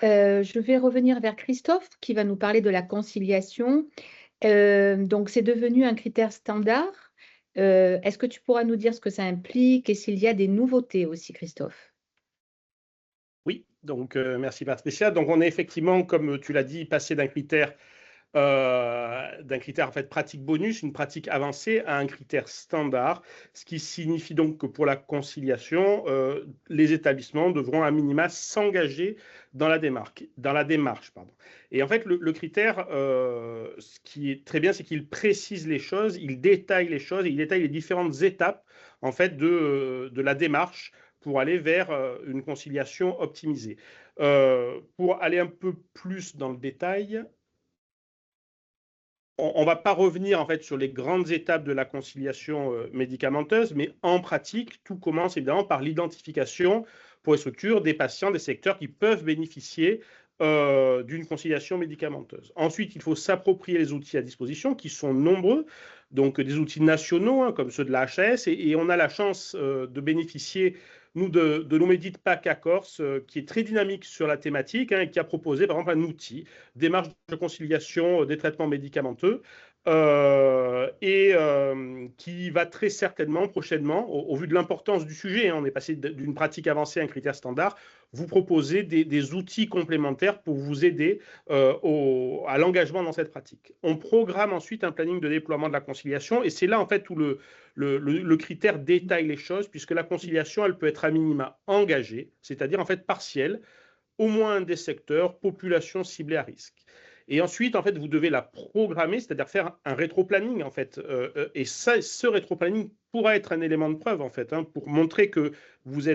Je vais revenir vers Christophe qui va nous parler de la conciliation. Donc, c'est devenu un critère standard. Est-ce que tu pourras nous dire ce que ça implique et s'il y a des nouveautés aussi, Christophe? Oui, donc merci Patricia. Donc on est effectivement, comme tu l'as dit, passé d'un critère en fait pratique bonus, une pratique avancée, à un critère standard, ce qui signifie donc que pour la conciliation, les établissements devront à minima s'engager dans la démarche, pardon. Et en fait, le critère, ce qui est très bien, c'est qu'il précise les choses, il détaille les choses, et il détaille les différentes étapes en fait de la démarche pour aller vers une conciliation optimisée. Pour aller un peu plus dans le détail, on ne va pas revenir en fait sur les grandes étapes de la conciliation médicamenteuse, mais en pratique, tout commence évidemment par l'identification pour les structures des patients, des secteurs qui peuvent bénéficier d'une conciliation médicamenteuse. Ensuite, il faut s'approprier les outils à disposition, qui sont nombreux, donc des outils nationaux, hein, comme ceux de la HAS, et on a la chance de bénéficier nous, de l'Omedit PACA Corse, qui est très dynamique sur la thématique, hein, et qui a proposé, par exemple, un outil, démarche de conciliation des traitements médicamenteux, qui va très certainement, prochainement, au vu de l'importance du sujet, hein, on est passé d'une pratique avancée à un critère standard, vous proposer des outils complémentaires pour vous aider à l'engagement dans cette pratique. On programme ensuite un planning de déploiement de la conciliation, et c'est là, en fait, où le critère détaille les choses, puisque la conciliation, elle peut être à minima engagée, c'est-à-dire en fait partielle, au moins un des secteurs, population ciblée à risque. Et ensuite, en fait, vous devez la programmer, c'est-à-dire faire un rétro-planning, en fait. Et ça, ce rétro-planning pourra être un élément de preuve, en fait, hein, pour montrer que vous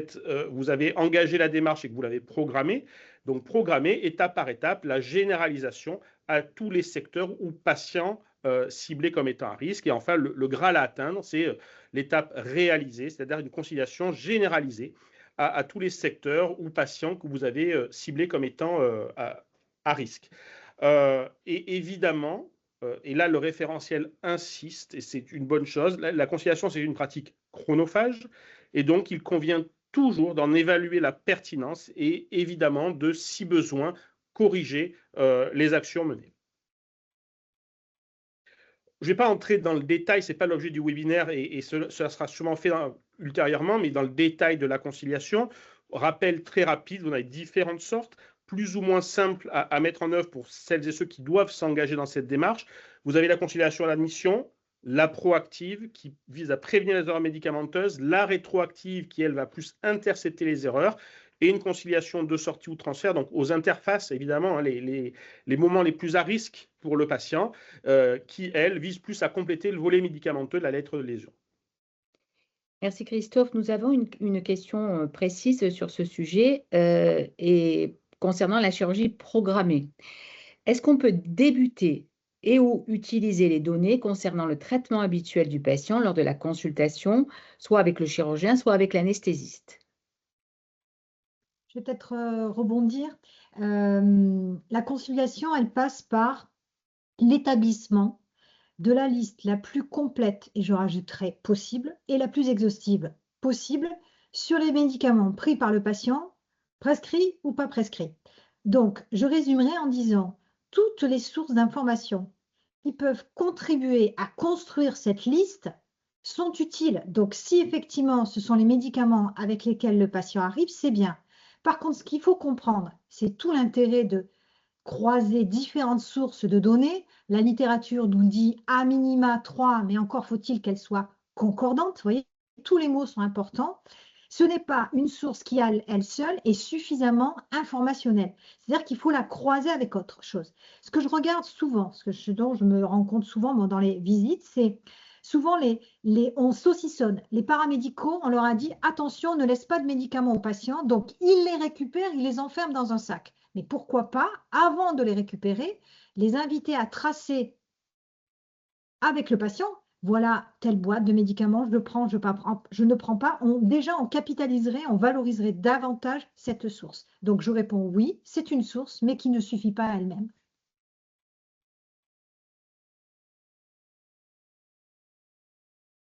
avez engagé la démarche et que vous l'avez programmée. Donc, programmer étape par étape la généralisation à tous les secteurs ou patients ciblés comme étant à risque. Et enfin, le Graal à atteindre, c'est l'étape réalisée, c'est-à-dire une conciliation généralisée à tous les secteurs ou patients que vous avez ciblés comme étant à risque. Et évidemment, et là le référentiel insiste, et c'est une bonne chose, la conciliation c'est une pratique chronophage, et donc il convient toujours d'en évaluer la pertinence et évidemment de, si besoin, corriger les actions menées. Je ne vais pas entrer dans le détail, ce n'est pas l'objet du webinaire et cela sera sûrement fait ultérieurement, mais dans le détail de la conciliation, rappel très rapide, vous en avez différentes sortes, plus ou moins simples à mettre en œuvre pour celles et ceux qui doivent s'engager dans cette démarche. Vous avez la conciliation à l'admission, la proactive qui vise à prévenir les erreurs médicamenteuses, la rétroactive qui, elle, va plus intercepter les erreurs, et une conciliation de sortie ou transfert, donc aux interfaces, évidemment, hein, les moments les plus à risque pour le patient, qui, elle, vise plus à compléter le volet médicamenteux de la lettre de lésion. Merci Christophe. Nous avons une question précise sur ce sujet et concernant la chirurgie programmée. Est-ce qu'on peut débuter et ou utiliser les données concernant le traitement habituel du patient lors de la consultation, soit avec le chirurgien, soit avec l'anesthésiste? Je vais peut-être rebondir. La conciliation, elle passe par l'établissement de la liste la plus complète, et je rajouterai possible, et la plus exhaustive possible sur les médicaments pris par le patient, prescrits ou pas prescrits. Donc, je résumerai en disant toutes les sources d'informations qui peuvent contribuer à construire cette liste sont utiles. Donc, si effectivement ce sont les médicaments avec lesquels le patient arrive, c'est bien. Par contre, ce qu'il faut comprendre, c'est tout l'intérêt de croiser différentes sources de données. La littérature nous dit à minima 3, mais encore faut-il qu'elle soit concordante. Vous voyez, tous les mots sont importants. Ce n'est pas une source qui, elle seule, est suffisamment informationnelle. C'est-à-dire qu'il faut la croiser avec autre chose. Ce que je regarde souvent, dont je me rends compte souvent dans les visites, c'est souvent on saucissonne. Les paramédicaux, on leur a dit attention, ne laisse pas de médicaments aux patients. Donc, ils les récupèrent, ils les enferment dans un sac. Mais pourquoi pas, avant de les récupérer, les inviter à tracer avec le patient, voilà telle boîte de médicaments, je le prends, je ne prends pas. Déjà, on capitaliserait, on valoriserait davantage cette source. Donc, je réponds oui, c'est une source, mais qui ne suffit pas à elle-même.